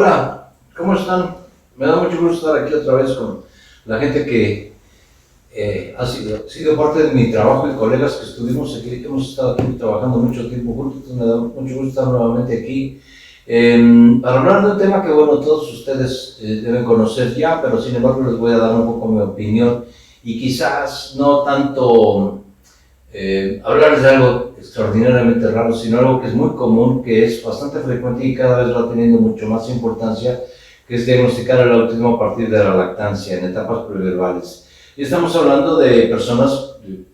Hola, ¿cómo están? Me da mucho gusto estar aquí otra vez con la gente que ha sido parte de mi trabajo y colegas que estuvimos aquí, hemos estado aquí trabajando mucho tiempo juntos. Entonces me da mucho gusto estar nuevamente aquí para hablar de un tema que, bueno, todos ustedes deben conocer ya, pero sin embargo les voy a dar un poco mi opinión y quizás no tanto hablar de algo extraordinariamente raro, sino algo que es muy común, que es bastante frecuente y cada vez va teniendo mucho más importancia, que es diagnosticar el autismo a partir de la lactancia en etapas preverbales. Y estamos hablando de personas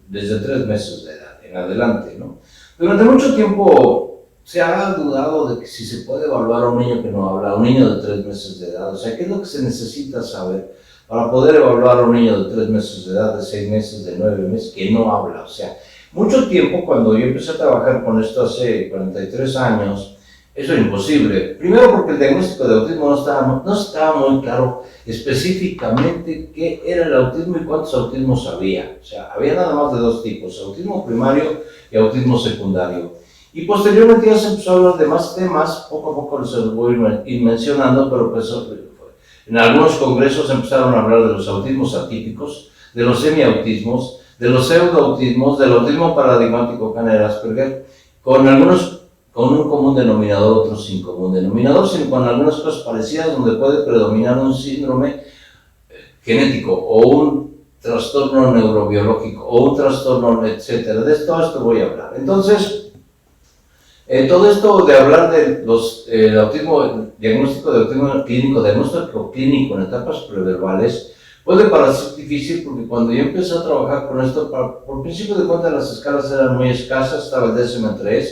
desde 3 meses de edad en adelante, ¿no? Durante mucho tiempo se ha dudado de que si se puede evaluar a un niño que no habla, a un niño de 3 meses de edad. O sea, ¿qué es lo que se necesita saber para poder evaluar a un niño de 3 meses de edad, de 6 meses, de 9 meses, que no habla? O sea, mucho tiempo, cuando yo empecé a trabajar con esto hace 43 años, eso era imposible. Primero porque el diagnóstico de autismo no estaba muy claro específicamente qué era el autismo y cuántos autismos había. O sea, había nada más de 2 tipos, autismo primario y autismo secundario. Y posteriormente ya se empezó a hablar de más temas, poco a poco se los voy a ir mencionando, pero pues en algunos congresos empezaron a hablar de los autismos atípicos, de los semiautismos, de los pseudoautismos, del autismo paradigmático Kanner-Asperger, con un común denominador, otros sin común denominador, sino con algunas cosas parecidas donde puede predominar un síndrome genético o un trastorno neurobiológico o un trastorno, etcétera. De todo esto voy a hablar. Entonces, todo esto de hablar de los autismo, diagnóstico de autismo clínico, diagnóstico clínico en etapas preverbales, puede parecer difícil porque cuando yo empecé a trabajar con esto, por principio de cuentas las escalas eran muy escasas. Estaba el DSM-3,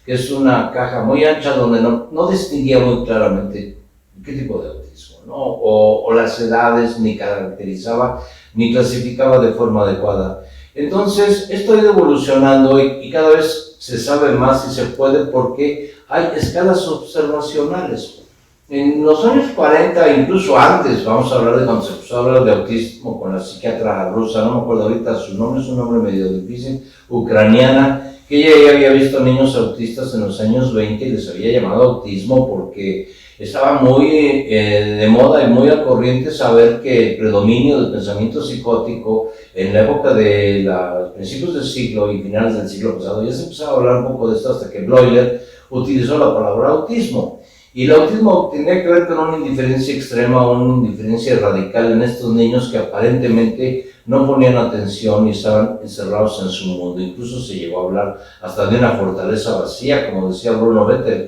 que es una caja muy ancha donde no distinguía muy claramente qué tipo de autismo, ¿no? O las edades, ni caracterizaba, ni clasificaba de forma adecuada. Entonces, esto ha ido evolucionando y cada vez se sabe más si se puede porque hay escalas observacionales. En los años 40, incluso antes, vamos a hablar de cuando se empezó a hablar de autismo con la psiquiatra rusa, no me acuerdo ahorita su nombre, es un nombre medio difícil, ucraniana, que ella ya había visto niños autistas en los años 20 y les había llamado autismo porque estaba muy de moda y muy al corriente saber que el predominio del pensamiento psicótico en la época de los principios del siglo y finales del siglo pasado, ya se empezaba a hablar un poco de esto hasta que Bleuler utilizó la palabra autismo. Y el autismo tenía que ver con una indiferencia extrema, una indiferencia radical en estos niños que aparentemente no ponían atención y estaban encerrados en su mundo. Incluso se llegó a hablar hasta de una fortaleza vacía, como decía Bruno Bettel,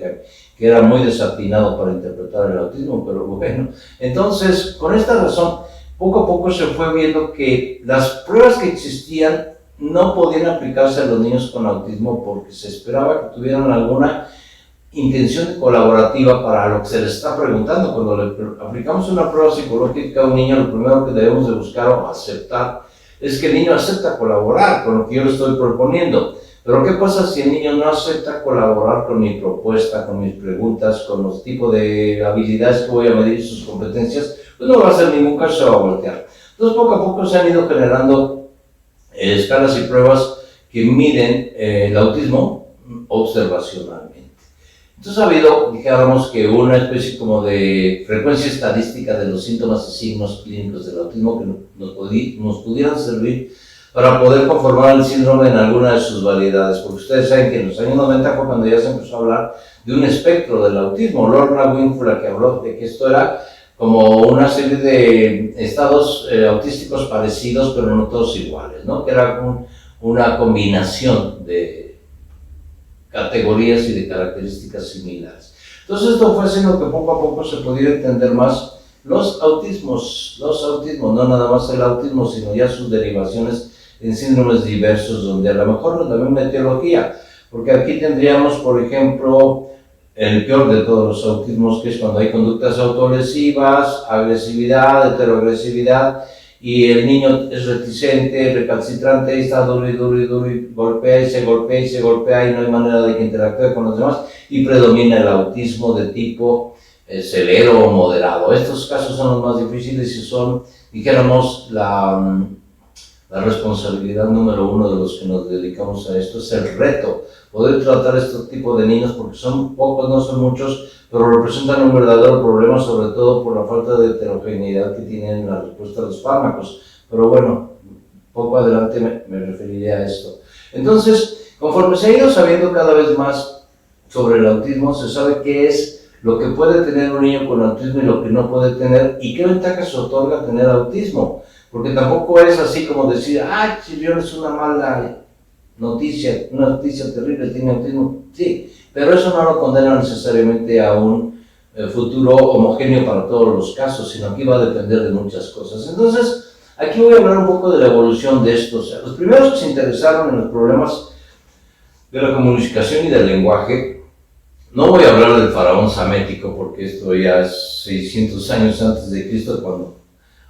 que era muy desatinado para interpretar el autismo, pero bueno. Entonces, con esta razón, poco a poco se fue viendo que las pruebas que existían no podían aplicarse a los niños con autismo porque se esperaba que tuvieran alguna intención colaborativa para lo que se les está preguntando. Cuando le aplicamos una prueba psicológica a un niño, lo primero que debemos de buscar o aceptar es que el niño acepta colaborar con lo que yo le estoy proponiendo. Pero ¿qué pasa si el niño no acepta colaborar con mi propuesta, con mis preguntas, con los tipos de habilidades que voy a medir, sus competencias? Pues no va a hacer ningún caso, se va a voltear. Entonces poco a poco se han ido generando escalas y pruebas que miden el autismo observacionalmente. Entonces ha habido, dijéramos, que una especie como de frecuencia estadística de los síntomas y signos clínicos del autismo que nos pudieran servir para poder conformar el síndrome en alguna de sus variedades. Porque ustedes saben que en los años 90 fue cuando ya se empezó a hablar de un espectro del autismo. Lorna Wing fue la que habló de que esto era como una serie de estados autísticos parecidos, pero no todos iguales, ¿no? Que era una combinación de categorías y de características similares. Entonces esto fue haciendo que poco a poco se pudiera entender más los autismos, no nada más el autismo, sino ya sus derivaciones en síndromes diversos, donde a lo mejor no también una etiología, porque aquí tendríamos, por ejemplo, el peor de todos los autismos, que es cuando hay conductas autolesivas, agresividad, heteroagresividad, y el niño es reticente, recalcitrante, está duro y golpea y se golpea y no hay manera de que interactúe con los demás, y predomina el autismo de tipo severo o moderado. Estos casos son los más difíciles y son, dijéramos, la la responsabilidad número uno de los que nos dedicamos a esto, es el reto, poder tratar este tipo de niños, porque son pocos, no son muchos, pero representan un verdadero problema, sobre todo por la falta de heterogeneidad que tienen la respuesta a los fármacos. Pero bueno, poco adelante me referiré a esto. Entonces, conforme se ha ido sabiendo cada vez más sobre el autismo, se sabe qué es lo que puede tener un niño con autismo y lo que no puede tener, y qué ventajas otorga tener autismo. Porque tampoco es así como decir, ah, Chirión es una mala noticia, una noticia terrible, tiene autismo. Sí, pero eso no lo condena necesariamente a un futuro homogéneo para todos los casos, sino aquí va a depender de muchas cosas. Entonces, aquí voy a hablar un poco de la evolución de esto. O sea, los primeros que se interesaron en los problemas de la comunicación y del lenguaje, no voy a hablar del faraón samético, porque esto ya es 600 años antes de Cristo, cuando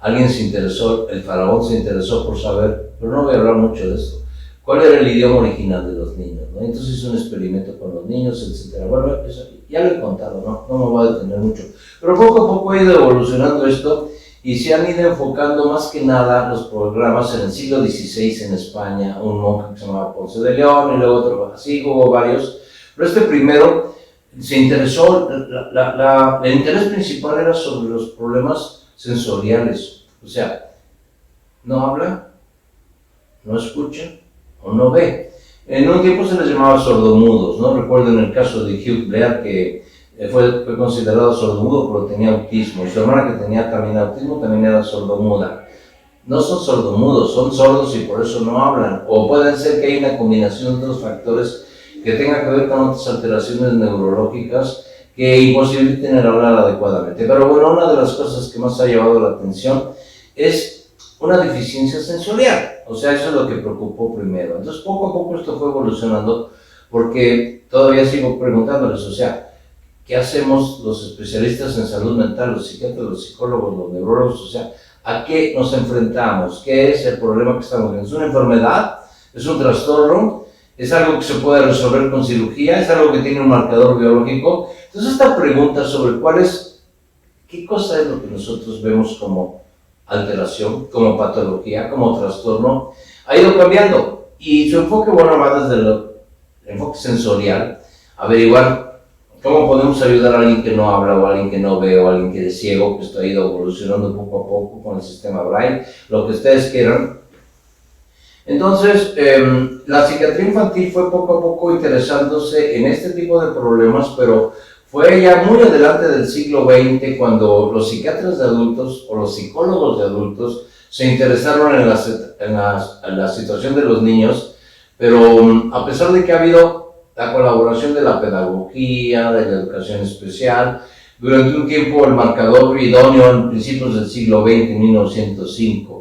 alguien se interesó, el faraón se interesó por saber, pero no voy a hablar mucho de esto, cuál era el idioma original de los niños, ¿no? Entonces hizo un experimento con los niños, etc. Bueno, eso ya lo he contado, no me voy a detener mucho, pero poco a poco ha ido evolucionando esto y se han ido enfocando más que nada los programas en el siglo XVI en España, un monje que se llamaba Ponce de León y luego otro, así hubo varios, pero este primero se interesó, el interés principal era sobre los problemas sensoriales, o sea, no habla, no escucha o no ve. En un tiempo se les llamaba sordomudos, ¿no? Recuerden el caso de Hugh Blair, que fue considerado sordomudo pero tenía autismo, y su hermana, que tenía también autismo, también era sordomuda. No son sordomudos, son sordos y por eso no hablan, o puede ser que hay una combinación de otros factores que tenga que ver con otras alteraciones neurológicas que imposibiliten el hablar adecuadamente. Pero bueno, una de las cosas que más ha llevado la atención es una deficiencia sensorial, o sea, eso es lo que preocupó primero. Entonces, poco a poco esto fue evolucionando, porque todavía sigo preguntándoles, o sea, ¿qué hacemos los especialistas en salud mental, los psiquiatras, los psicólogos, los neurólogos? O sea, ¿a qué nos enfrentamos? ¿Qué es el problema que estamos viendo? ¿Es una enfermedad? ¿Es un trastorno? ¿Es algo que se puede resolver con cirugía? ¿Es algo que tiene un marcador biológico? Entonces, esta pregunta sobre qué cosa es lo que nosotros vemos como alteración, como patología, como trastorno, ha ido cambiando. Y su enfoque, bueno, va desde el enfoque sensorial, averiguar cómo podemos ayudar a alguien que no habla, o a alguien que no ve, o a alguien que es ciego, que esto ha ido evolucionando poco a poco con el sistema Braille, lo que ustedes quieran. Entonces, la psiquiatría infantil fue poco a poco interesándose en este tipo de problemas, pero fue ya muy adelante del siglo XX cuando los psiquiatras de adultos o los psicólogos de adultos se interesaron en la situación de los niños, pero a pesar de que ha habido la colaboración de la pedagogía, de la educación especial, durante un tiempo el marcador idóneo en principios del siglo XX, en 1905,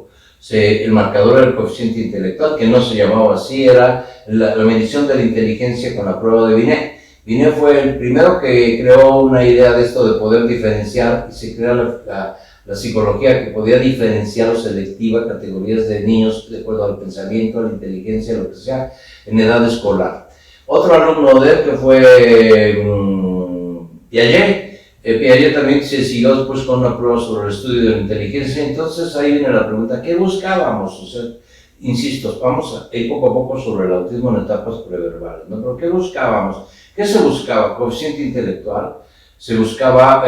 el marcador era el coeficiente intelectual, que no se llamaba así, era la medición de la inteligencia con la prueba de Binet. Binet fue el primero que creó una idea de esto de poder diferenciar, y se creó la psicología que podía diferenciar o selectiva categorías de niños de acuerdo al pensamiento, a la inteligencia, lo que sea, en edad escolar. Otro alumno de él que fue Piaget. Piaget también se siguió después con una prueba sobre el estudio de la inteligencia. Entonces ahí viene la pregunta, ¿qué buscábamos? O sea, insisto, vamos a ir poco a poco sobre el autismo en etapas preverbales, ¿no? Pero ¿qué buscábamos? ¿Qué se buscaba? Coeficiente intelectual. Se buscaba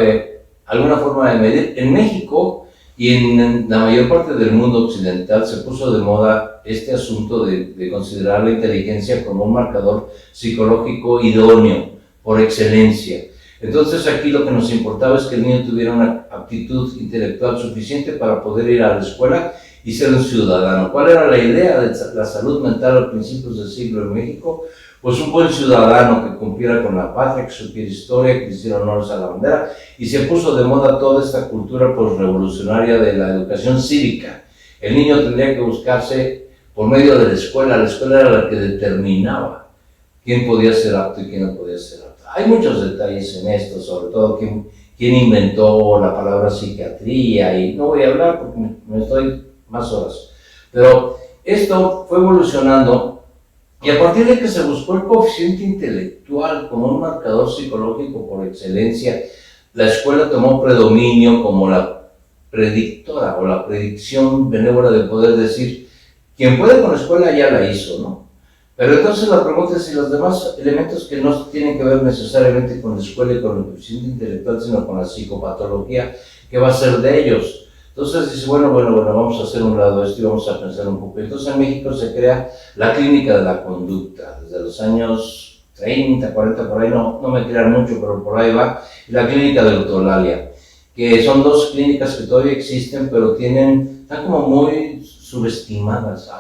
alguna forma de medir. En México y en la mayor parte del mundo occidental se puso de moda este asunto de considerar la inteligencia como un marcador psicológico idóneo, por excelencia. Entonces aquí lo que nos importaba es que el niño tuviera una aptitud intelectual suficiente para poder ir a la escuela y ser un ciudadano. ¿Cuál era la idea de la salud mental a principios del siglo en México? Pues un buen ciudadano que cumpliera con la patria, que supiera historia, que hiciera honores a la bandera, y se puso de moda toda esta cultura posrevolucionaria de la educación cívica. El niño tendría que buscarse por medio de la escuela era la que determinaba quién podía ser apto y quién no podía ser apto. Hay muchos detalles en esto, sobre todo quién inventó la palabra psiquiatría, y no voy a hablar porque me estoy más horas. Pero esto fue evolucionando, y a partir de que se buscó el coeficiente intelectual como un marcador psicológico por excelencia, la escuela tomó predominio como la predictora o la predicción benévola de poder decir Quien puede con la escuela ya la hizo, ¿no? Pero entonces la pregunta es si los demás elementos que no tienen que ver necesariamente con la escuela y con el coeficiente intelectual, sino con la psicopatología, ¿qué va a ser de ellos? Entonces dice, bueno, vamos a hacer un lado esto y vamos a pensar un poco. Entonces en México se crea la clínica de la conducta, desde los años 30, 40, por ahí, no me crean mucho, pero por ahí va, y la clínica de Eutolalia, que son dos clínicas que todavía existen, pero están como muy subestimadas,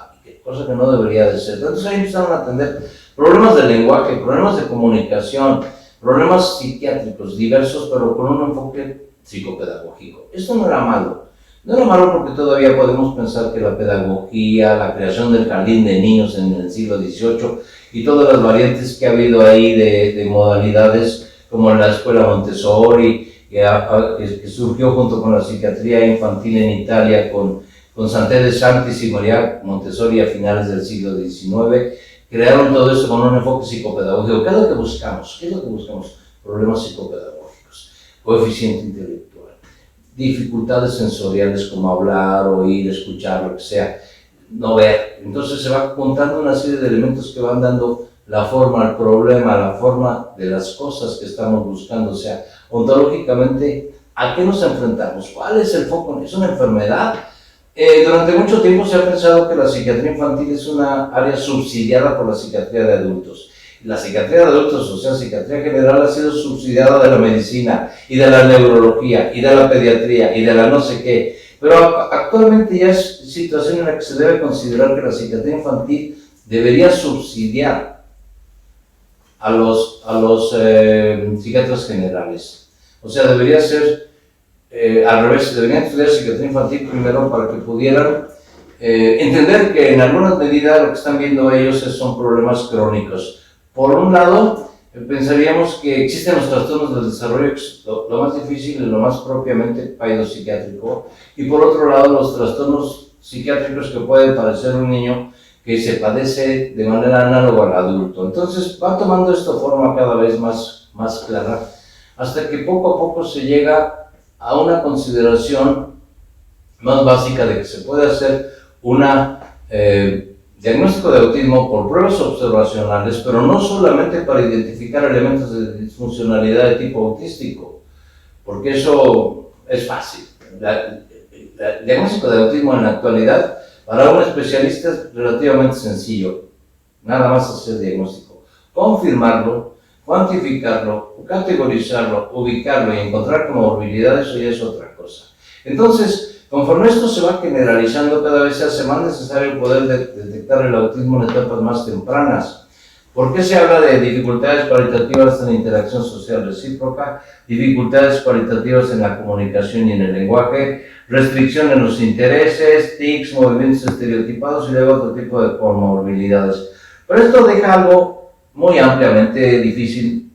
cosa que no debería de ser. Entonces ahí empezaron a atender problemas de lenguaje, problemas de comunicación, problemas psiquiátricos diversos, pero con un enfoque psicopedagógico. Esto no era malo. No era malo porque todavía podemos pensar que la pedagogía, la creación del jardín de niños en el siglo XVIII y todas las variantes que ha habido ahí de modalidades, como en la escuela Montessori, que surgió junto con la psiquiatría infantil en Italia, con Santé de Santis y María Montessori a finales del siglo XIX, crearon todo eso con un enfoque psicopedagógico. ¿Qué es lo que buscamos? Problemas psicopedagógicos, coeficiente intelectual, dificultades sensoriales como hablar, oír, escuchar, lo que sea, no ver. Entonces se va contando una serie de elementos que van dando la forma al problema, la forma de las cosas que estamos buscando. O sea, ontológicamente, ¿a qué nos enfrentamos? ¿Cuál es el foco? ¿Es una enfermedad? Durante mucho tiempo se ha pensado que la psiquiatría infantil es una área subsidiada por la psiquiatría de adultos. La psiquiatría de adultos, o sea, psiquiatría general, ha sido subsidiada de la medicina y de la neurología y de la pediatría y de la no sé qué. Pero actualmente ya es situación en la que se debe considerar que la psiquiatría infantil debería subsidiar a los psiquiatras generales. O sea, debería ser al revés, deberían estudiar psiquiatría infantil primero para que pudieran entender que en alguna medida lo que están viendo ellos son problemas crónicos. Por un lado, pensaríamos que existen los trastornos del desarrollo, que es lo más difícil y lo más propiamente paidopsiquiátrico, y por otro lado los trastornos psiquiátricos que puede padecer un niño que se padece de manera análoga al adulto. Entonces va tomando esto forma cada vez más clara, hasta que poco a poco se llega a una consideración más básica de que se puede hacer un diagnóstico de autismo por pruebas observacionales, pero no solamente para identificar elementos de disfuncionalidad de tipo autístico, porque eso es fácil. El diagnóstico de autismo en la actualidad, para un especialista es relativamente sencillo, nada más hacer diagnóstico, confirmarlo, cuantificarlo, categorizarlo, ubicarlo y encontrar comorbilidades, eso ya es otra cosa. Entonces, conforme esto se va generalizando, cada vez se hace más necesario poder detectar el autismo en etapas más tempranas. ¿Por qué se habla de dificultades cualitativas en la interacción social recíproca, dificultades cualitativas en la comunicación y en el lenguaje, restricción en los intereses, tics, movimientos estereotipados y luego otro tipo de comorbilidades? Pero esto deja algo muy amplio y difícil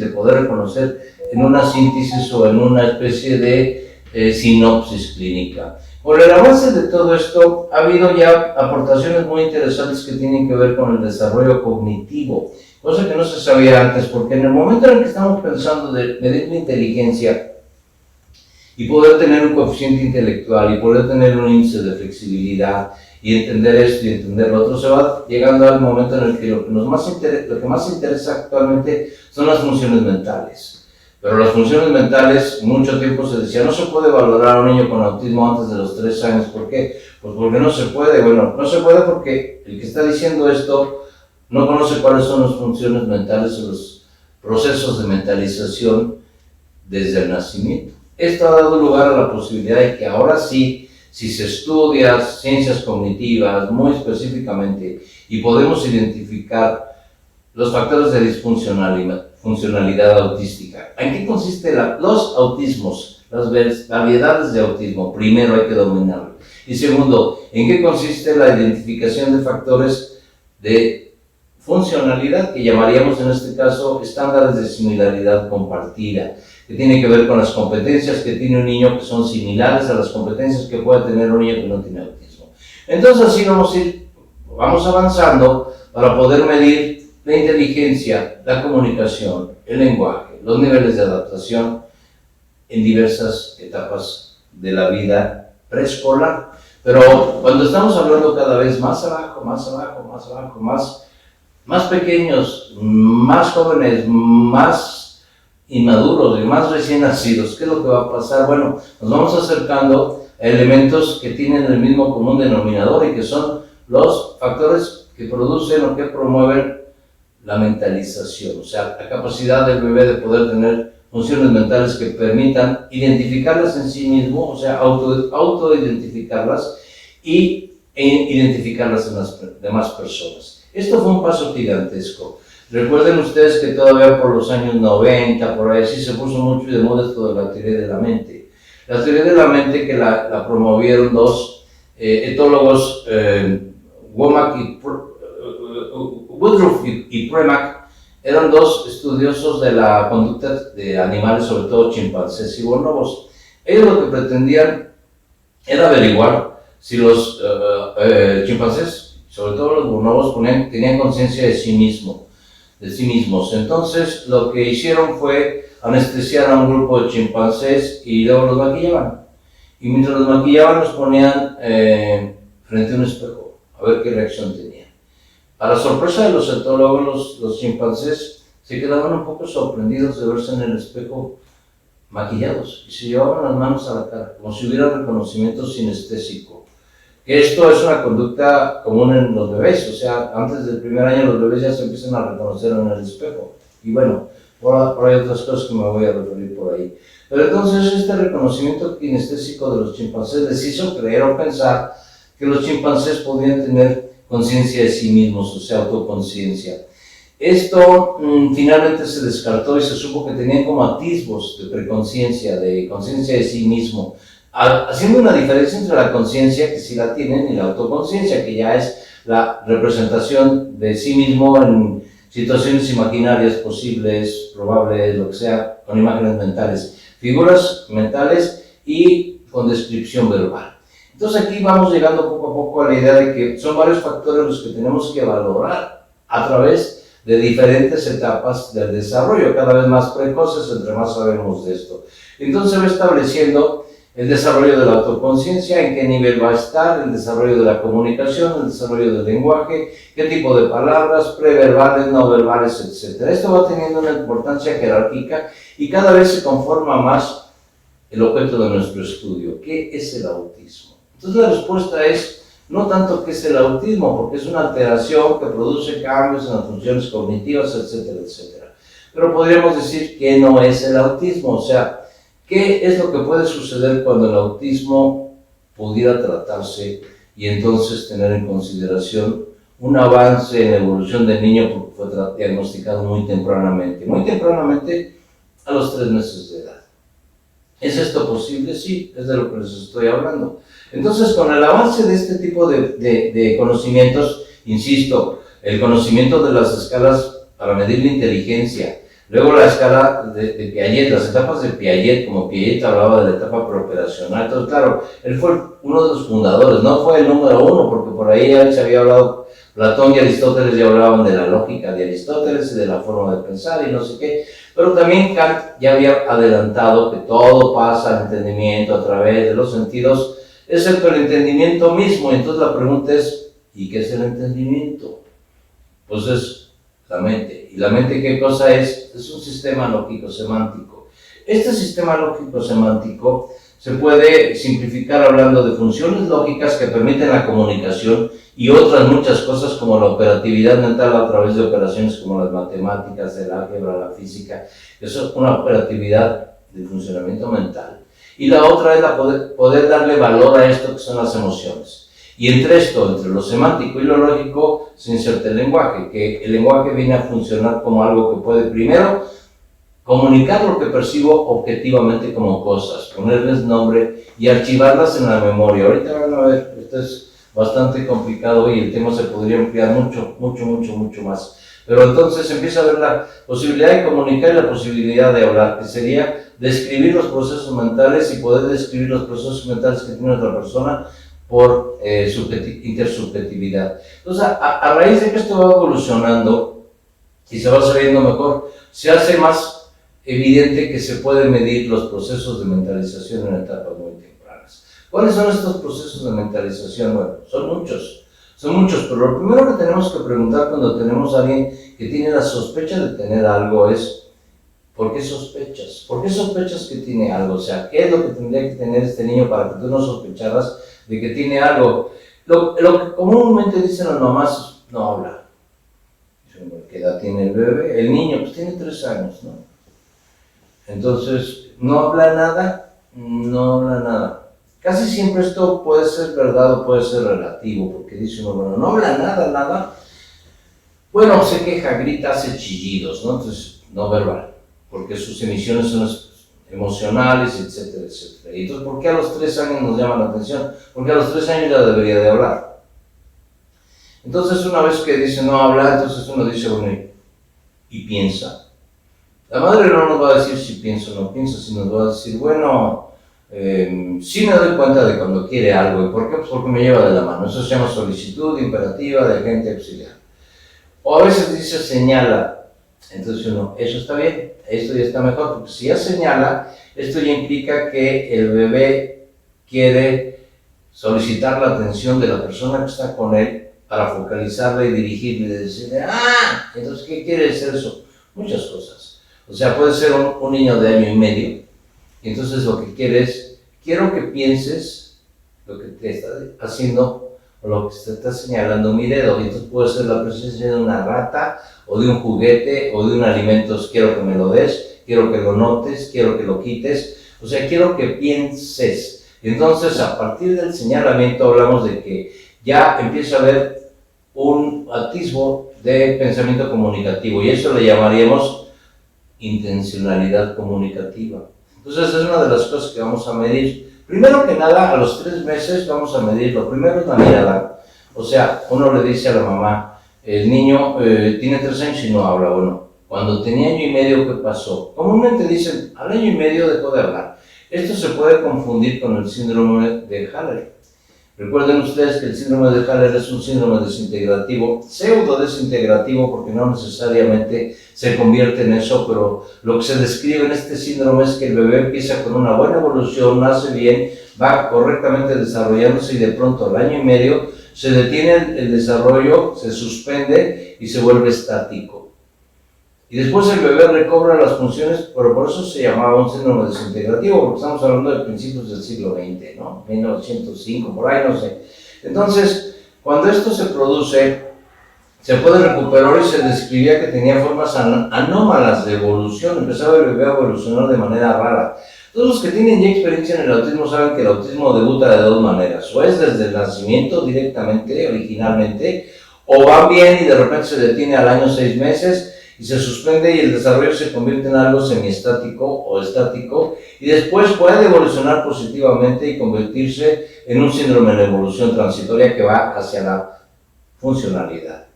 de poder reconocer en una síntesis o en una especie de sinopsis clínica. Por el avance de todo esto, ha habido ya aportaciones muy interesantes que tienen que ver con el desarrollo cognitivo, cosa que no se sabía antes, porque en el momento en el que estamos pensando de medir la inteligencia y poder tener un coeficiente intelectual y poder tener un índice de flexibilidad y entender esto y entender lo otro, se va llegando al momento en el que lo que más interesa actualmente son las funciones mentales. Pero las funciones mentales, mucho tiempo se decía, no se puede valorar a un niño con autismo antes de los 3 años. ¿Por qué? Pues porque no se puede. Bueno, no se puede porque el que está diciendo esto no conoce cuáles son las funciones mentales o los procesos de mentalización desde el nacimiento. Esto ha dado lugar a la posibilidad de que ahora sí, si se estudia ciencias cognitivas muy específicamente y podemos identificar los factores de disfuncionalidad autística. ¿En qué consiste los autismos, las variedades de autismo? Primero hay que dominarlo. Y segundo, ¿en qué consiste la identificación de factores de funcionalidad que llamaríamos en este caso estándares de similaridad compartida, que tiene que ver con las competencias que tiene un niño que son similares a las competencias que puede tener un niño que no tiene autismo? Entonces así vamos avanzando para poder medir la inteligencia, la comunicación, el lenguaje, los niveles de adaptación en diversas etapas de la vida preescolar. Pero cuando estamos hablando cada vez más abajo, más pequeños, más jóvenes, más inmaduros y más recién nacidos, ¿qué es lo que va a pasar? Bueno, nos vamos acercando a elementos que tienen el mismo común denominador y que son los factores que producen o que promueven la mentalización, o sea, la capacidad del bebé de poder tener funciones mentales que permitan identificarlas en sí mismo, o sea, autoidentificarlas y identificarlas en las demás personas. Esto fue un paso gigantesco. Recuerden ustedes que todavía por los años 90, por ahí sí se puso mucho de moda esto de la teoría de la mente. La teoría de la mente que la promovieron dos etólogos, Woodruff y Premack, eran dos estudiosos de la conducta de animales, sobre todo chimpancés y bonobos. Ellos lo que pretendían era averiguar si los chimpancés, sobre todo los bonobos, tenían conciencia de sí mismos. Entonces, lo que hicieron fue anestesiar a un grupo de chimpancés y luego los maquillaban. Y mientras los maquillaban, los ponían frente a un espejo, a ver qué reacción tenían. Para sorpresa de los etólogos, los chimpancés se quedaban un poco sorprendidos de verse en el espejo maquillados y se llevaban las manos a la cara, como si hubiera reconocimiento sinestésico. Esto es una conducta común en los bebés, o sea, antes del primer año los bebés ya se empiezan a reconocer en el espejo. Y bueno, por ahí otras cosas que me voy a referir por ahí. Pero entonces este reconocimiento kinestésico de los chimpancés les hizo creer o pensar que los chimpancés podían tener conciencia de sí mismos, o sea, autoconciencia. Esto finalmente se descartó y se supo que tenían como atisbos de preconciencia, de conciencia de sí mismo, haciendo una diferencia entre la conciencia, que sí la tienen, y la autoconciencia, que ya es la representación de sí mismo en situaciones imaginarias posibles, probables, lo que sea, con imágenes mentales, figuras mentales y con descripción verbal. Entonces aquí vamos llegando poco a poco a la idea de que son varios factores los que tenemos que valorar a través de diferentes etapas del desarrollo, cada vez más precoces, entre más sabemos de esto. Entonces se va estableciendo el desarrollo de la autoconciencia, en qué nivel va a estar, el desarrollo de la comunicación, el desarrollo del lenguaje, qué tipo de palabras, preverbales, no verbales, etc. Esto va teniendo una importancia jerárquica y cada vez se conforma más el objeto de nuestro estudio. ¿Qué es el autismo? Entonces la respuesta es no tanto qué es el autismo, porque es una alteración que produce cambios en las funciones cognitivas, etcétera, etcétera. Pero podríamos decir que no es el autismo, o sea, ¿qué es lo que puede suceder cuando el autismo pudiera tratarse y entonces tener en consideración un avance en la evolución del niño porque fue diagnosticado muy tempranamente a los 3 meses de edad? ¿Es esto posible? Sí, es de lo que les estoy hablando. Entonces, con el avance de este tipo de conocimientos, insisto, el conocimiento de las escalas para medir la inteligencia, luego la escala de Piaget, las etapas de Piaget, como Piaget hablaba de la etapa preoperacional. Entonces, claro, él fue uno de los fundadores, no fue el número 1, porque por ahí ya se había hablado, Platón y Aristóteles ya hablaban de la lógica de Aristóteles y de la forma de pensar y no sé qué, pero también Kant ya había adelantado que todo pasa al entendimiento a través de los sentidos, excepto el entendimiento mismo. Entonces la pregunta es, ¿y qué es el entendimiento? Pues es la mente. ¿Y la mente qué cosa es? Es un sistema lógico-semántico. Este sistema lógico-semántico se puede simplificar hablando de funciones lógicas que permiten la comunicación y otras muchas cosas como la operatividad mental a través de operaciones como las matemáticas, el álgebra, la física. Eso es una operatividad de funcionamiento mental. Y la otra es poder darle valor a esto que son las emociones. Y entre lo semántico y lo lógico, se inserta el lenguaje, que el lenguaje viene a funcionar como algo que puede primero comunicar lo que percibo objetivamente como cosas, ponerles nombre y archivarlas en la memoria. Ahorita van a ver, esto es bastante complicado y el tema se podría ampliar mucho más. Pero entonces empieza a ver la posibilidad de comunicar y la posibilidad de hablar, que sería describir los procesos mentales y poder describir los procesos mentales que tiene otra persona por intersubjetividad. Entonces, a raíz de que esto va evolucionando y se va sabiendo mejor, se hace más evidente que se pueden medir los procesos de mentalización en etapas muy tempranas. ¿Cuáles son estos procesos de mentalización? Bueno, son muchos, pero lo primero que tenemos que preguntar cuando tenemos a alguien que tiene la sospecha de tener algo es, ¿por qué sospechas? ¿Por qué sospechas que tiene algo? O sea, ¿qué es lo que tendría que tener este niño para que tú no sospecharas de que tiene algo? Lo que comúnmente dicen las mamás, no habla. ¿Qué edad tiene el bebé? El niño, pues tiene 3 años, ¿no? Entonces, ¿no habla nada? No habla nada. Casi siempre esto puede ser verdad o puede ser relativo, porque dice uno, bueno, no habla nada. Bueno, se queja, grita, hace chillidos, ¿no? Entonces, no verbal, porque sus emisiones son emocionales, etcétera, etcétera. Y entonces, ¿por qué a los 3 años nos llama la atención? Porque a los 3 años ya debería de hablar. Entonces, una vez que dice no habla, entonces uno dice, bueno, y piensa. La madre no nos va a decir si piensa o no piensa, sino nos va a decir, bueno, sí me doy cuenta de cuando quiere algo. ¿Y por qué? Pues porque me lleva de la mano. Eso se llama solicitud imperativa de agente auxiliar. O a veces dice señala. Entonces uno, eso está bien, esto ya está mejor, porque si ya señala, esto ya implica que el bebé quiere solicitar la atención de la persona que está con él para focalizarle y dirigirle y decirle, entonces, ¿qué quiere decir eso? Muchas cosas. O sea, puede ser un niño de año y medio, y entonces lo que quiere es, quiero que pienses lo que te está haciendo o lo que te está señalando mi dedo. Y entonces puede ser la presencia de una rata, o de un juguete, o de un alimento, quiero que me lo des, quiero que lo notes, quiero que lo quites. O sea, quiero que pienses. Entonces, a partir del señalamiento hablamos de que ya empieza a haber un atisbo de pensamiento comunicativo, y eso le llamaríamos intencionalidad comunicativa. Entonces, es una de las cosas que vamos a medir. Primero que nada, a los 3 meses vamos a medir, lo primero es la mirada. O sea, uno le dice a la mamá, el niño tiene 3 años y no habla. Bueno, cuando tenía año y medio, ¿qué pasó? Comúnmente dicen, al año y medio dejó de hablar. Esto se puede confundir con el síndrome de Haller. Recuerden ustedes que el síndrome de Haller es un síndrome desintegrativo, pseudo desintegrativo, porque no necesariamente se convierte en eso, pero lo que se describe en este síndrome es que el bebé empieza con una buena evolución, nace bien, va correctamente desarrollándose, y de pronto al año y medio se detiene el desarrollo, se suspende y se vuelve estático. Y después el bebé recobra las funciones, pero por eso se llamaba un síndrome desintegrativo, porque estamos hablando de principios del siglo XX, ¿no? 1905, por ahí, no sé. Entonces, cuando esto se produce, se puede recuperar, y se describía que tenía formas anómalas de evolución, empezaba el bebé a evolucionar de manera rara. Todos los que tienen ya experiencia en el autismo saben que el autismo debuta de 2 maneras, o es desde el nacimiento directamente, originalmente, o va bien y de repente se detiene al año 6 meses, y se suspende y el desarrollo se convierte en algo semiestático o estático, y después puede evolucionar positivamente y convertirse en un síndrome de evolución transitoria que va hacia la funcionalidad.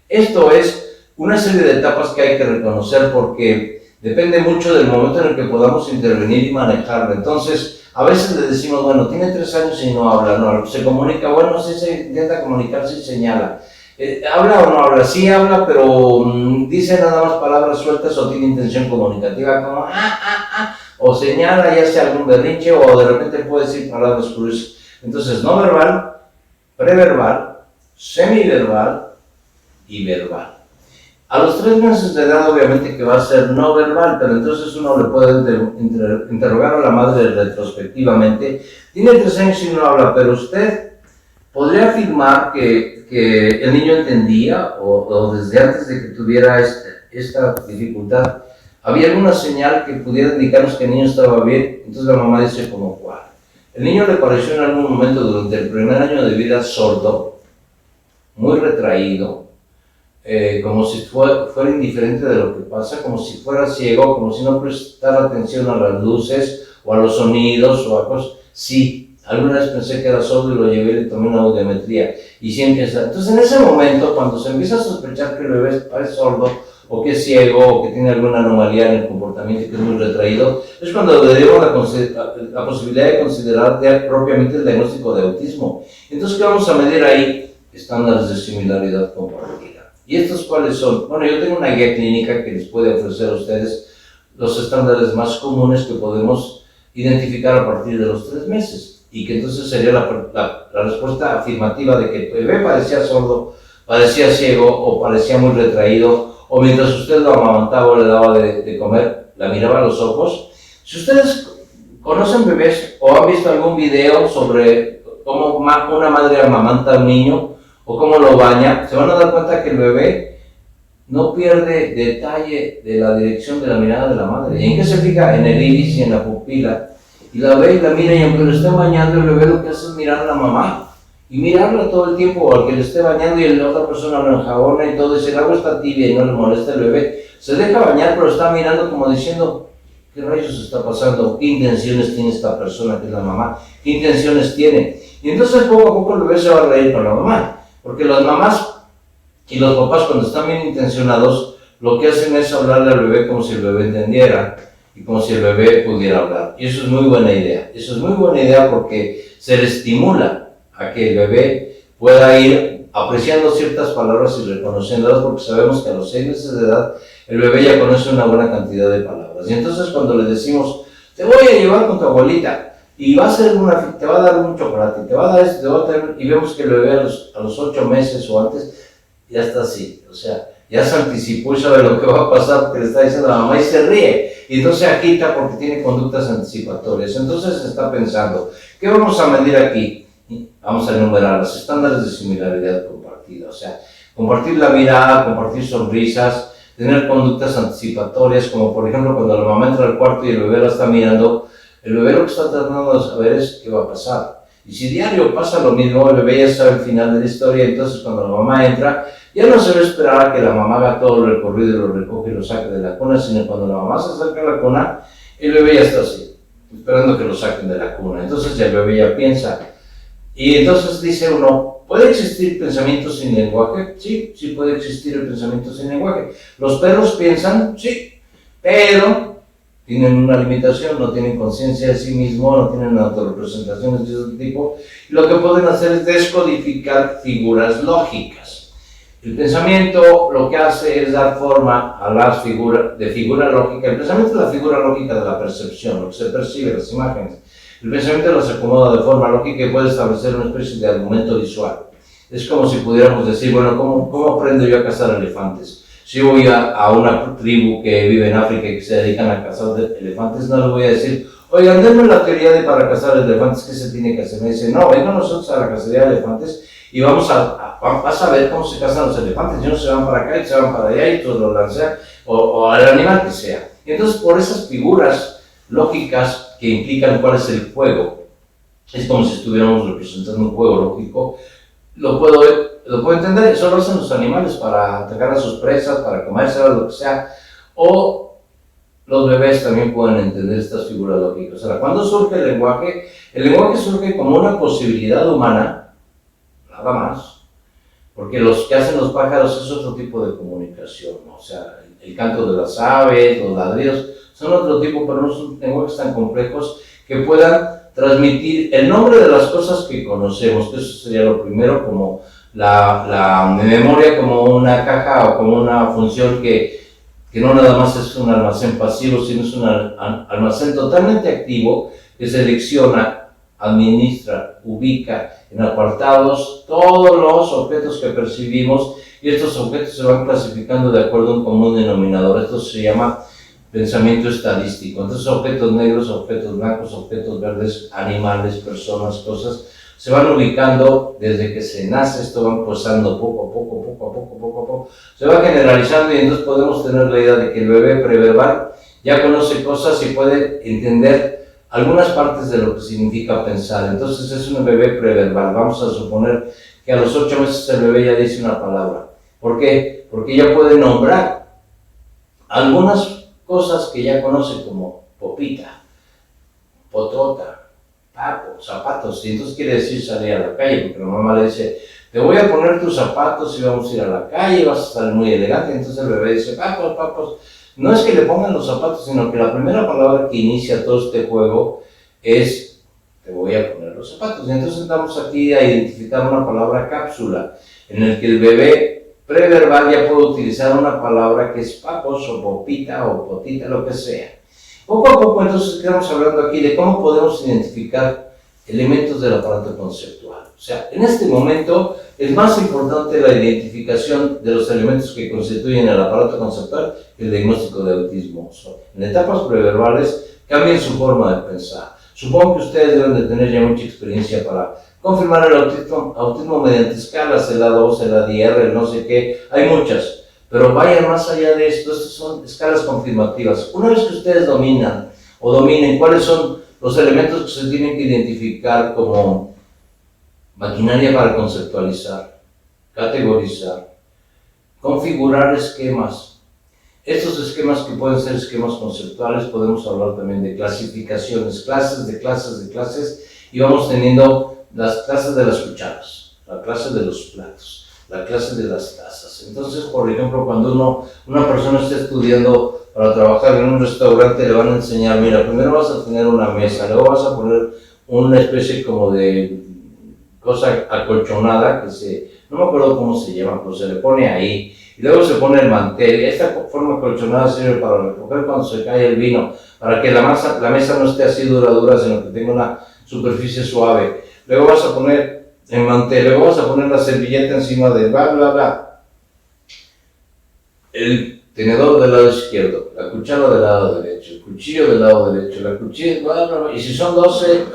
Esto es una serie de etapas que hay que reconocer, porque depende mucho del momento en el que podamos intervenir y manejarlo. Entonces, a veces le decimos, bueno, tiene 3 años y no habla, no, se comunica, bueno, sí se intenta comunicarse y señala. ¿Habla o no habla? Sí habla, pero dice nada más palabras sueltas, o tiene intención comunicativa como o señala y hace algún berrinche, o de repente puede decir palabras cruces. Entonces, no verbal, preverbal, semiverbal y verbal. A los 3 meses de edad, obviamente que va a ser no verbal, pero entonces uno le puede interrogar a la madre retrospectivamente. Tiene 3 años y no habla, pero usted podría afirmar que el niño entendía, o desde antes de que tuviera esta dificultad, había alguna señal que pudiera indicarnos que el niño estaba bien. Entonces la mamá dice, ¿como cuál? El niño le pareció en algún momento durante el primer año de vida sordo, muy retraído, como si fuera indiferente de lo que pasa, como si fuera ciego, como si no prestara atención a las luces o a los sonidos o a cosas. Sí. Alguna vez pensé que era sordo y lo llevé y le tomé una audiometría. Y sí empieza. Entonces, en ese momento, cuando se empieza a sospechar que el bebé es sordo, o que es ciego, o que tiene alguna anomalía en el comportamiento, que es muy retraído, es cuando le demos la posibilidad de considerar propiamente el diagnóstico de autismo. Entonces, ¿qué vamos a medir ahí? Estándares de similaridad compartida. ¿Y estos cuáles son? Bueno, yo tengo una guía clínica que les puede ofrecer a ustedes los estándares más comunes que podemos identificar a partir de los 3 meses. y que entonces sería la respuesta afirmativa de que el bebé parecía sordo, parecía ciego o parecía muy retraído, o mientras usted lo amamantaba o le daba de comer, la miraba a los ojos. Si ustedes conocen bebés o han visto algún video sobre cómo una madre amamanta a un niño o cómo lo baña, se van a dar cuenta que el bebé no pierde detalle de la dirección de la mirada de la madre. ¿Y en qué se fija? En el iris y en la pupila. Y la ve y la mira, y aunque lo esté bañando, el bebé lo que hace es mirar a la mamá y mirarla todo el tiempo, o al que le esté bañando y la otra persona lo enjabona y todo, y si el agua está tibia y no le molesta el bebé, se deja bañar, pero está mirando como diciendo: ¿qué rayos está pasando? ¿Qué intenciones tiene esta persona que es la mamá? ¿Qué intenciones tiene? Y entonces poco a poco el bebé se va a reír con la mamá, porque las mamás y los papás, cuando están bien intencionados, lo que hacen es hablarle al bebé como si el bebé entendiera y como si el bebé pudiera hablar. Y eso es muy buena idea. Eso es muy buena idea porque se le estimula a que el bebé pueda ir apreciando ciertas palabras y reconociéndolas, porque sabemos que a los 6 meses de edad el bebé ya conoce una buena cantidad de palabras. Y entonces cuando le decimos: te voy a llevar con tu abuelita y va a hacer te va a dar un chocolate, te va a dar esto, te va a tener, y vemos que el bebé a los 8 meses o antes ya está así, o sea, ya se anticipó y sabe lo que va a pasar porque le está diciendo a la mamá y se ríe, y entonces se agita porque tiene conductas anticipatorias. Entonces está pensando: ¿qué vamos a medir aquí? Vamos a enumerar los estándares de similaridad compartida, o sea, compartir la mirada, compartir sonrisas, tener conductas anticipatorias, como por ejemplo cuando la mamá entra al cuarto y el bebé la está mirando, el bebé lo que está tratando de saber es qué va a pasar. Y si diario pasa lo mismo, el bebé ya sabe el final de la historia, entonces cuando la mamá entra, ya no se va a esperar a que la mamá haga todo el recorrido y lo recoge y lo saque de la cuna, sino cuando la mamá se acerca a la cuna, el bebé ya está así, esperando que lo saquen de la cuna. Entonces ya el bebé ya piensa. Y entonces dice uno: ¿puede existir pensamiento sin lenguaje? Sí, sí puede existir el pensamiento sin lenguaje. ¿Los perros piensan? Sí, pero tienen una limitación, no tienen conciencia de sí mismos, no tienen autorrepresentaciones de ese tipo. Y lo que pueden hacer es descodificar figuras lógicas. El pensamiento lo que hace es dar forma a las figuras de figura lógica. El pensamiento es la figura lógica de la percepción, lo que se percibe, las imágenes. El pensamiento las acomoda de forma lógica y puede establecer una especie de argumento visual. Es como si pudiéramos decir: bueno, ¿cómo aprendo yo a cazar elefantes? Si voy a una tribu que vive en África y que se dedican a cazar elefantes, no les voy a decir: oigan, denme la teoría para cazar elefantes, ¿qué se tiene que hacer? Me dicen: no, vengan nosotros a la cacería de elefantes y vas a ver cómo se cazan los elefantes. Ellos se van para acá y se van para allá y todos lo lanzan, o al animal que sea. Y entonces, por esas figuras lógicas que implican cuál es el juego, es como si estuviéramos representando un juego lógico, lo puedo entender. Eso lo hacen los animales para atacar a sus presas, para comérselas, lo que sea, o los bebés también pueden entender estas figuras lógicas. Ahora, ¿cuándo surge el lenguaje? El lenguaje surge como una posibilidad humana, nada más, porque los que hacen los pájaros es otro tipo de comunicación, ¿no? O sea, el canto de las aves, los ladridos, son otro tipo, pero no son lenguajes tan complejos que puedan transmitir el nombre de las cosas que conocemos, que eso sería lo primero, como la memoria como una caja o como una función que no nada más es un almacén pasivo, sino es un almacén totalmente activo que selecciona, administra, ubica en apartados todos los objetos que percibimos, y estos objetos se van clasificando de acuerdo a un común denominador. Esto se llama pensamiento estadístico. Entonces, objetos negros, objetos blancos, objetos verdes, animales, personas, cosas, se van ubicando desde que se nace. Esto va pasando poco a poco, se va generalizando, y entonces podemos tener la idea de que el bebé preverbal ya conoce cosas y puede entender algunas partes de lo que significa pensar. Entonces es un bebé preverbal. Vamos a suponer que a los 8 meses el bebé ya dice una palabra. ¿Por qué? Porque ya puede nombrar algunas cosas que ya conoce, como popita, potota, papo, zapatos. Y entonces quiere decir salir a la calle, porque la mamá le dice: te voy a poner tus zapatos y vamos a ir a la calle, vas a estar muy elegante. Entonces el bebé dice: papos, papos. No es que le pongan los zapatos, sino que la primera palabra que inicia todo este juego es: te voy a poner los zapatos. Y entonces estamos aquí a identificar una palabra cápsula, en el que el bebé preverbal ya puede utilizar una palabra que es papos o popita o potita, lo que sea. Poco a poco entonces estamos hablando aquí de cómo podemos identificar elementos del aparato conceptual. O sea, en este momento es más importante la identificación de los elementos que constituyen el aparato conceptual que el diagnóstico de autismo. En etapas preverbales cambien su forma de pensar. Supongo que ustedes deben de tener ya mucha experiencia para confirmar el autismo mediante escalas, el A2, el ADR, el no sé qué, hay muchas, pero vayan más allá de esto, estas son escalas confirmativas. Una vez que ustedes dominen cuáles son los elementos que se tienen que identificar como maquinaria para conceptualizar, categorizar, configurar esquemas. Estos esquemas que pueden ser esquemas conceptuales, podemos hablar también de clasificaciones, clases de clases de clases, y vamos teniendo las clases de las cucharas, la clase de los platos, la clase de las tazas. Entonces, por ejemplo, cuando una persona está estudiando para trabajar en un restaurante, le van a enseñar, mira, primero vas a tener una mesa, luego vas a poner una especie como de cosa acolchonada, no me acuerdo cómo se llama, pero se le pone ahí, y luego se pone el mantel. Esta forma acolchonada sirve para recoger cuando se cae el vino, para que la mesa no esté así dura, sino que tenga una superficie suave. Luego vas a poner el mantel, luego vas a poner la servilleta encima de bla, bla, bla. El tenedor del lado izquierdo, la cuchara del lado derecho, el cuchillo del lado derecho, la cuchilla, bla, bla, bla. Y si son 12,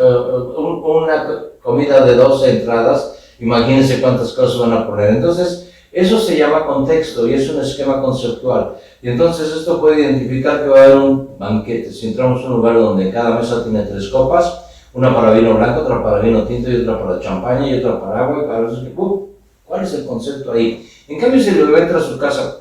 una comida de 12 entradas, imagínense cuántas cosas van a poner. Entonces, eso se llama contexto y es un esquema conceptual. Y entonces esto puede identificar que va a haber un banquete. Si entramos a un lugar donde cada mesa tiene 3 copas, una para vino blanco, otra para vino tinto y otra para champaña y otra para agua, y para eso, ¿cuál es el concepto ahí? En cambio, si el bebé entra a su casa,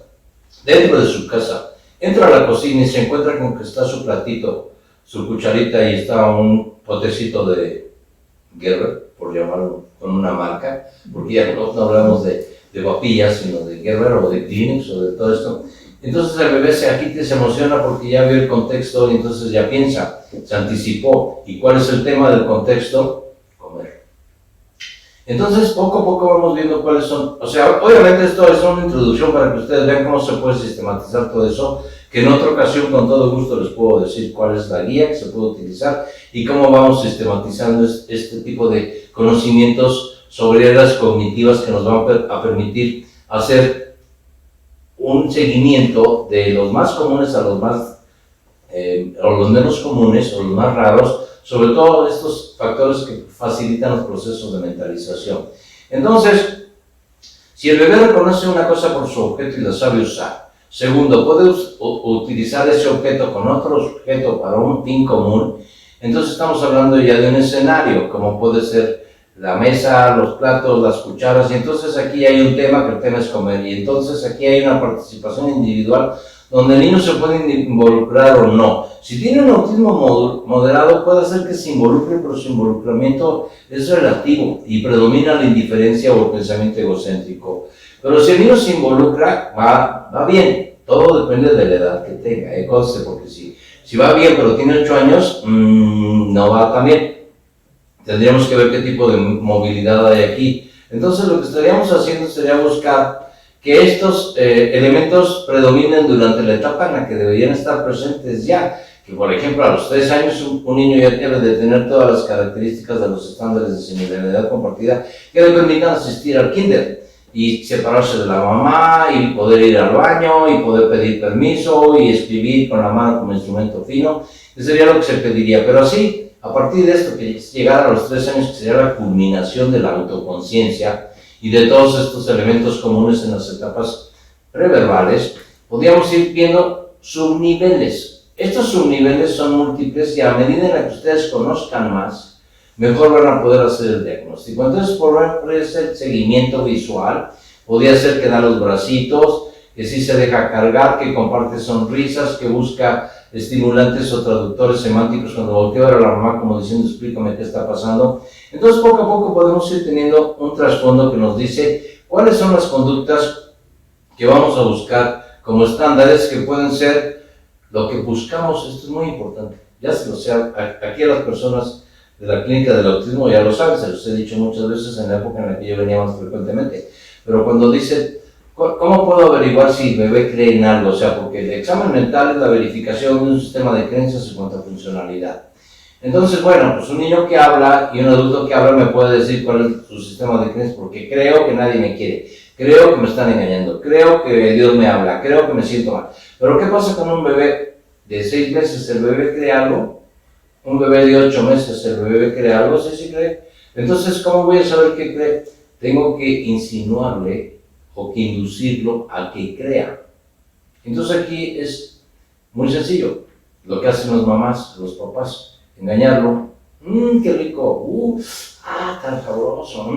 dentro de su casa, entra a la cocina y se encuentra con que está su platito, su cucharita y está un potecito de Gerber, por llamarlo con una marca, porque ya no hablamos de papillas, sino de Gerber o de Kleenex o de todo esto. Entonces el bebé se agita y se emociona porque ya vio el contexto y entonces ya piensa, se anticipó. ¿Y cuál es el tema del contexto? Comer. Entonces poco a poco vamos viendo cuáles son, o sea, obviamente esto es una introducción para que ustedes vean cómo se puede sistematizar todo eso, que en otra ocasión con todo gusto les puedo decir cuál es la guía que se puede utilizar y cómo vamos sistematizando este tipo de conocimientos sobre áreas cognitivas que nos van a permitir hacer un seguimiento de los más comunes a los más, o los menos comunes, o los más raros, sobre todo estos factores que facilitan los procesos de mentalización. Entonces, si el bebé reconoce una cosa por su objeto y la sabe usar, segundo, puede utilizar ese objeto con otro objeto para un fin común, entonces estamos hablando ya de un escenario, como puede ser la mesa, los platos, las cucharas, y entonces aquí hay un tema, que el tema es comer, y entonces aquí hay una participación individual donde el niño se puede involucrar o no. Si tiene un autismo moderado, puede ser que se involucre, pero su involucramiento es relativo y predomina la indiferencia o el pensamiento egocéntrico. Pero si el niño se involucra, va bien. Todo depende de la edad que tenga, conste, porque si va bien pero tiene 8 años, no va tan bien. Tendríamos que ver qué tipo de movilidad hay aquí. Entonces lo que estaríamos haciendo sería buscar que estos elementos predominen durante la etapa en la que deberían estar presentes ya. Que por ejemplo a los 3 años un niño ya debe de tener todas las características de los estándares de similaridad compartida que le permitan asistir al kinder y separarse de la mamá y poder ir al baño y poder pedir permiso y escribir con la mano como instrumento fino. Eso sería lo que se pediría, pero así, a partir de esto que llegara a los 3 años, que sería la culminación de la autoconciencia y de todos estos elementos comunes en las etapas preverbales, podríamos ir viendo subniveles. Estos subniveles son múltiples y a medida en la que ustedes conozcan más, mejor van a poder hacer el diagnóstico. Entonces, por ese seguimiento visual, podría ser que da los bracitos, que sí se deja cargar, que comparte sonrisas, que busca estimulantes o traductores semánticos cuando voltea a ver a la mamá como diciendo, explícame qué está pasando. Entonces, poco a poco podemos ir teniendo un trasfondo que nos dice cuáles son las conductas que vamos a buscar como estándares que pueden ser lo que buscamos. Esto es muy importante. Ya se lo sé, aquí a las personas de la clínica del autismo ya lo saben, se los he dicho muchas veces en la época en la que yo venía más frecuentemente. Pero cuando dice, ¿cómo puedo averiguar si el bebé cree en algo? O sea, porque el examen mental es la verificación de un sistema de creencias en cuanto a funcionalidad. Entonces, bueno, pues un niño que habla y un adulto que habla me puede decir cuál es su sistema de creencias, porque creo que nadie me quiere, creo que me están engañando, creo que Dios me habla, creo que me siento mal. Pero ¿qué pasa con un bebé de 6 meses? ¿El bebé cree algo? ¿Un bebé de 8 meses, el bebé cree algo? Sí cree. Entonces, ¿cómo voy a saber qué cree? Tengo que insinuarle o que inducirlo a que crea. Entonces aquí es muy sencillo, lo que hacen las mamás, los papás, engañarlo. Qué rico, tan sabroso.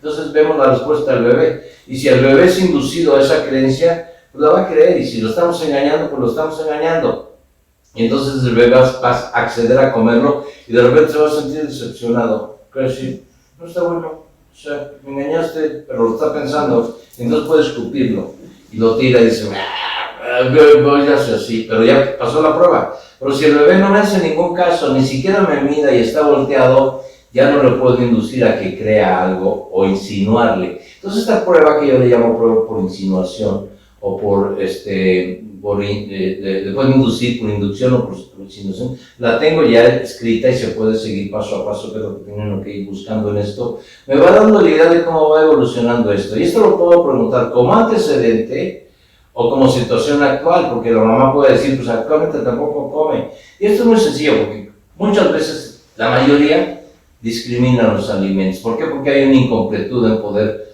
Entonces vemos la respuesta del bebé. Y si el bebé es inducido a esa creencia, pues la va a creer. Y si lo estamos engañando, pues lo estamos engañando. Y entonces el bebé va a acceder a comerlo y de repente se va a sentir decepcionado. Quiere decir, no está bueno, o sea, me engañaste, pero lo está pensando. Entonces puede escupirlo y lo tira y dice, voy a hacer así, pero ya pasó la prueba. Pero si el bebé no me hace ningún caso, ni siquiera me mira y está volteado, ya no le puedo inducir a que crea algo o insinuarle. Entonces esta prueba que yo le llamo prueba por insinuación o por le pueden inducir por inducción o por insinuación, la tengo ya escrita y se puede seguir paso a paso, que es lo que tienen que ir buscando en esto. Me va dando la idea de cómo va evolucionando esto. Y esto lo puedo preguntar como antecedente o como situación actual, porque la mamá puede decir, pues actualmente tampoco come. Y esto es muy sencillo, porque muchas veces, la mayoría, discriminan los alimentos. ¿Por qué? Porque hay una incompletud en poder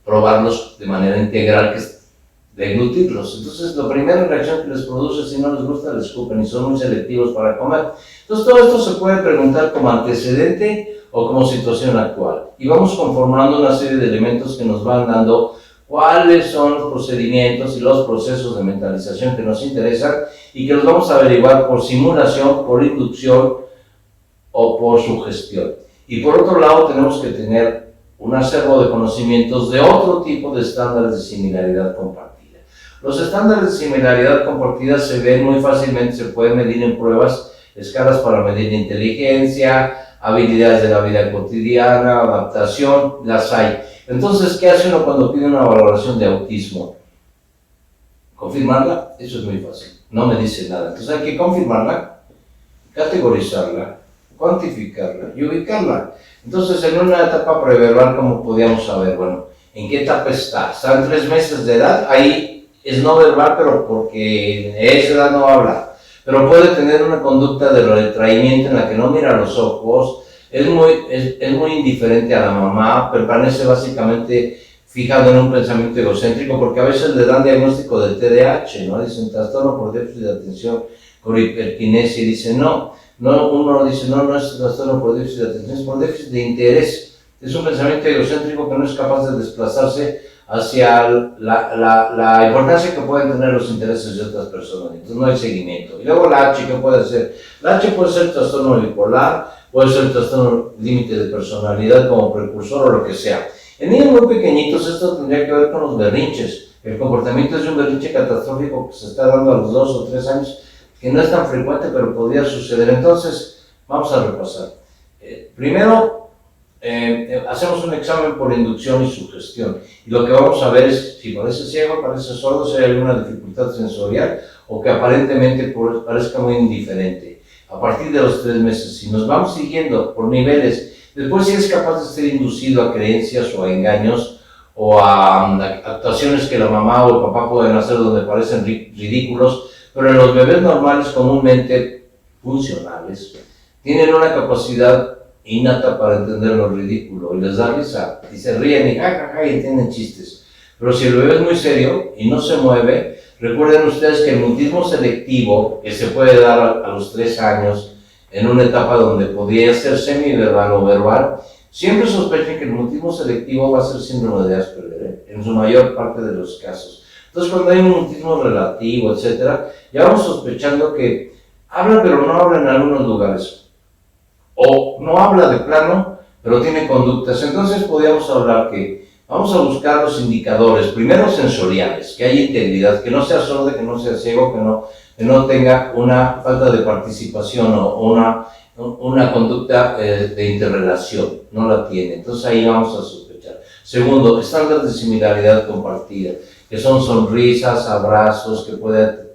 probarlos de manera integral, que es deglutirlos. Entonces, la primera reacción que les produce, si no les gusta, les escupen y son muy selectivos para comer. Entonces, todo esto se puede preguntar como antecedente o como situación actual. Y vamos conformando una serie de elementos que nos van dando cuáles son los procedimientos y los procesos de mentalización que nos interesan y que los vamos a averiguar por simulación, por inducción o por sugestión. Y por otro lado, tenemos que tener un acervo de conocimientos de otro tipo de estándares de similaridad compartida. Los estándares de similaridad compartida se ven muy fácilmente, se pueden medir en pruebas, escalas para medir inteligencia, habilidades de la vida cotidiana, adaptación, las hay. Entonces, ¿qué hace uno cuando pide una valoración de autismo? ¿Confirmarla? Eso es muy fácil, no me dice nada. Entonces hay que confirmarla, categorizarla, cuantificarla y ubicarla. Entonces, en una etapa preverbal, ¿cómo podíamos saber? Bueno, ¿en qué etapa está? Está en 3 meses de edad, ahí es no verbal, pero porque en esa edad no habla. Pero puede tener una conducta de retraimiento en la que no mira a los ojos, es muy indiferente a la mamá, permanece básicamente fijado en un pensamiento egocéntrico, porque a veces le dan diagnóstico de TDAH, ¿no? Dicen trastorno por déficit de atención con hiperquinesia, y dicen uno dice no es trastorno por déficit de atención, es por déficit de interés. Es un pensamiento egocéntrico que no es capaz de desplazarse hacia la importancia que pueden tener los intereses de otras personas. Entonces no hay seguimiento. Y luego la H, ¿qué puede ser? La H puede ser trastorno bipolar, puede ser trastorno límite de personalidad como precursor o lo que sea. En niños muy pequeñitos esto tendría que ver con los berrinches. El comportamiento es un berrinche catastrófico que se está dando a los 2 o 3 años, que no es tan frecuente, pero podría suceder. Entonces, vamos a repasar. Primero, hacemos un examen por inducción y sugestión. Y lo que vamos a ver es si parece ciego, parece sordo, si hay alguna dificultad sensorial o que aparentemente parezca muy indiferente. A partir de los 3 meses, si nos vamos siguiendo por niveles, después si es capaz de ser inducido a creencias o a engaños o a actuaciones que la mamá o el papá pueden hacer donde parecen ridículos, pero en los bebés normales comúnmente funcionales tienen una capacidad innata para entender lo ridículo y les da risa y se ríen y jajaja y entienden chistes. Pero si el bebé es muy serio y no se mueve, recuerden ustedes que el mutismo selectivo, que se puede dar a los 3 años en una etapa donde podría ser semiverbal o verbal, siempre sospechen que el mutismo selectivo va a ser síndrome de Asperger, en su mayor parte de los casos. Entonces, cuando hay un mutismo relativo, etcétera, ya vamos sospechando que habla pero no habla en algunos lugares. O no habla de plano, pero tiene conductas. Entonces podríamos hablar que vamos a buscar los indicadores, primero sensoriales, que haya integridad, que no sea sordo, que no sea ciego, que no tenga una falta de participación o una conducta de interrelación, no la tiene. Entonces ahí vamos a sospechar. Segundo, estándares de similaridad compartida, que son sonrisas, abrazos, que puede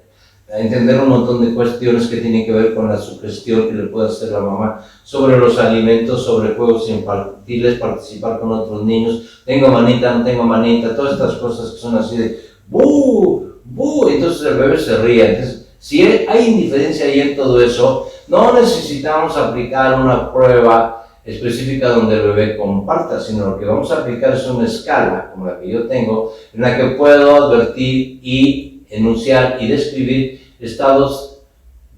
a entender un montón de cuestiones que tienen que ver con la sugestión que le puede hacer la mamá sobre los alimentos, sobre juegos infantiles, participar con otros niños, tengo manita, no tengo manita, todas estas cosas que son así de ¡bu! ¡bu! Entonces el bebé se ríe. Entonces, si hay indiferencia ahí en todo eso, no necesitamos aplicar una prueba específica donde el bebé comparta, sino lo que vamos a aplicar es una escala, como la que yo tengo, en la que puedo advertir y enunciar y describir estados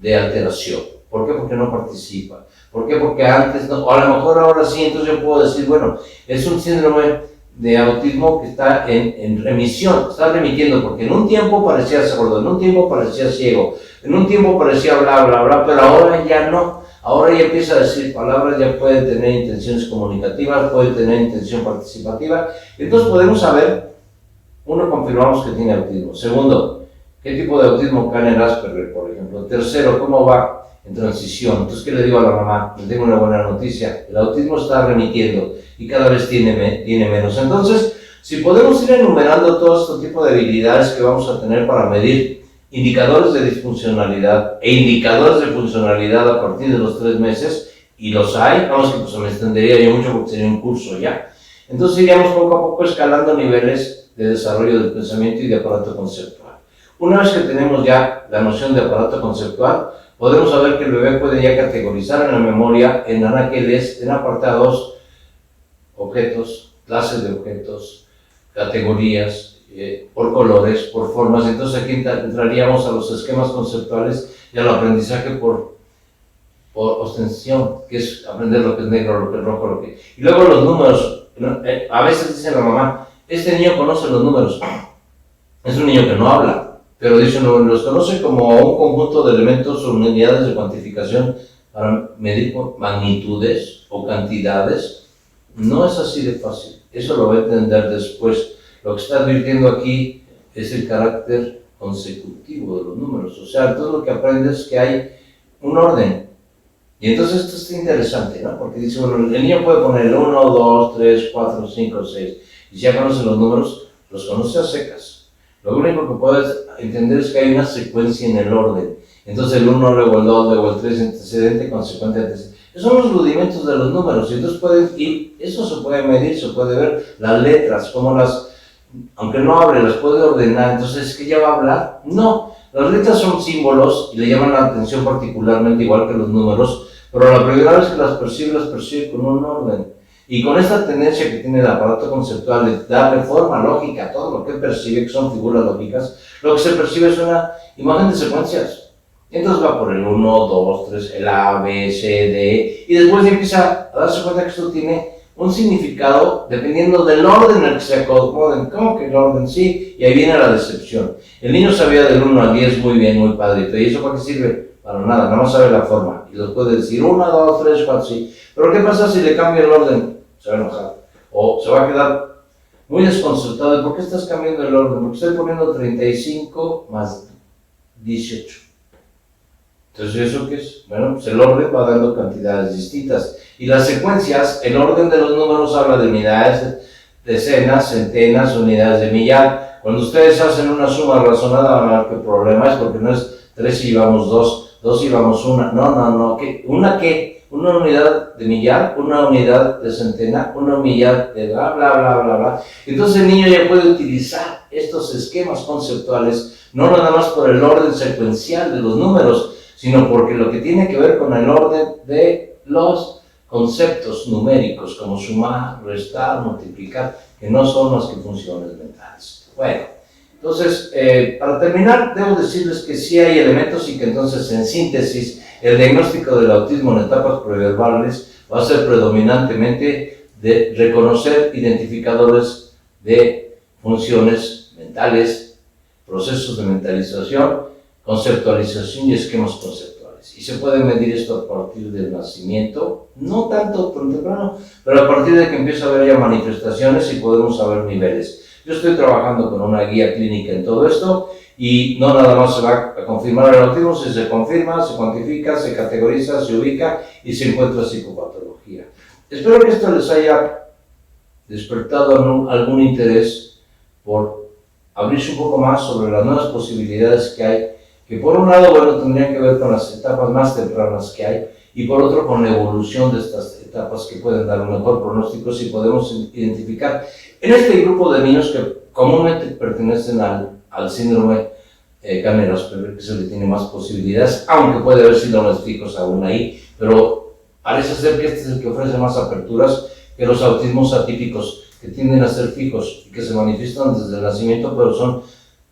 de alteración. ¿Por qué? Porque no participa. ¿Por qué? Porque antes no, o a lo mejor ahora sí, entonces yo puedo decir, bueno, es un síndrome de autismo que está en remisión, está remitiendo, porque en un tiempo parecía sordo, en un tiempo parecía ciego, en un tiempo parecía bla, bla, bla, pero ahora ya no. Ahora ya empieza a decir palabras, ya puede tener intenciones comunicativas, puede tener intención participativa. Entonces podemos saber, uno, confirmamos que tiene autismo. Segundo, qué tipo de autismo cae en Asperger, por ejemplo. Tercero, cómo va en transición. Entonces, ¿qué le digo a la mamá? Le tengo una buena noticia. El autismo está remitiendo y cada vez tiene menos. Entonces, si podemos ir enumerando todo este tipo de habilidades que vamos a tener para medir indicadores de disfuncionalidad e indicadores de funcionalidad a partir de los 3 meses, y los hay, vamos que pues me extendería yo mucho porque sería un curso ya. Entonces iríamos poco a poco escalando niveles de desarrollo del pensamiento y de aparato conceptual. Una vez que tenemos ya la noción de aparato conceptual, podemos saber que el bebé puede ya categorizar en la memoria, en anaqueles, en apartados, objetos, clases de objetos, categorías, por colores, por formas. Entonces aquí entraríamos a los esquemas conceptuales y al aprendizaje por ostensión, que es aprender lo que es negro, lo que es rojo, lo que... Y luego los números. A veces dice la mamá, este niño conoce los números. Es un niño que no habla, pero dice, los conoce como un conjunto de elementos o unidades de cuantificación para medir magnitudes o cantidades. No es así de fácil. Eso lo va a entender después. Lo que está advirtiendo aquí es el carácter consecutivo de los números. O sea, todo lo que aprendes es que hay un orden. Y entonces esto está interesante, ¿no? Porque dice, bueno, el niño puede poner 1, 2, 3, 4, 5, 6. Y si ya conoce los números, los conoce a secas. Lo único que puedes entender es que hay una secuencia en el orden. Entonces el 1, luego el 2, luego el 3, antecedente, consecuente, antecedente. Esos son los rudimentos de los números. Y entonces eso se puede medir, se puede ver. Las letras, cómo aunque no hable, las puede ordenar. Entonces, ¿qué ya va a hablar? No. Las letras son símbolos y le llaman la atención particularmente, igual que los números, pero la primera vez que las percibe con un orden. Y con esta tendencia que tiene el aparato conceptual de darle forma lógica a todo lo que percibe, que son figuras lógicas, lo que se percibe es una imagen de secuencias. Entonces va por el 1, 2, 3, el A, B, C, D, y después empieza a darse cuenta que esto tiene un significado dependiendo del orden en el que se acomoden. ¿Cómo que el orden? Sí, y ahí viene la decepción. El niño sabía del 1 al 10 muy bien, muy padrito. ¿Y eso para qué sirve? Para nada más sabe la forma. Y los puede decir 1, 2, 3, 4, sí. Pero ¿qué pasa si le cambia el orden? Se va a enojar. O se va a quedar muy desconcertado. ¿Por qué estás cambiando el orden? Porque estoy poniendo 35 más 18. Entonces, ¿eso qué es? Bueno, pues el orden va dando cantidades distintas. Y las secuencias, el orden de los números habla de unidades, decenas, centenas, unidades de millar. Cuando ustedes hacen una suma razonada van a ver qué problema es, porque no es 3 y llevamos 2, 2 y llevamos 1. No. ¿Una qué? Una unidad de millar, una unidad de centena, una unidad de bla, bla, bla, bla, bla. Entonces el niño ya puede utilizar estos esquemas conceptuales, no nada más por el orden secuencial de los números, sino porque lo que tiene que ver con el orden de los conceptos numéricos, como sumar, restar, multiplicar, que no son más que funciones mentales. Bueno, entonces, para terminar, debo decirles que sí hay elementos y que entonces, en síntesis, el diagnóstico del autismo en etapas preverbales va a ser predominantemente de reconocer identificadores de funciones mentales, procesos de mentalización, conceptualización y esquemas conceptuales. Y se puede medir esto a partir del nacimiento, no tanto tan temprano, pero a partir de que empieza a haber ya manifestaciones y podemos saber niveles. Yo estoy trabajando con una guía clínica en todo esto y no nada más se va a confirmar el autismo, si se confirma, se cuantifica, se categoriza, se ubica y se encuentra psicopatología. Espero que esto les haya despertado algún interés por abrirse un poco más sobre las nuevas posibilidades que hay, que por un lado, bueno, tendrían que ver con las etapas más tempranas que hay, y por otro con la evolución de estas etapas que pueden dar un mejor pronóstico si podemos identificar en este grupo de niños que comúnmente pertenecen al síndrome Canner-Asperger, que se le tiene más posibilidades, aunque puede haber síndromes fijos aún ahí, pero parece ser que este es el que ofrece más aperturas que los autismos atípicos, que tienden a ser fijos y que se manifiestan desde el nacimiento, pero son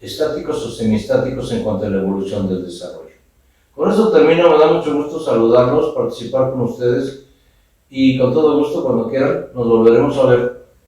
estáticos o semiestáticos en cuanto a la evolución del desarrollo. Con eso termino, me da mucho gusto saludarlos, participar con ustedes y con todo gusto, cuando quieran, nos volveremos a ver.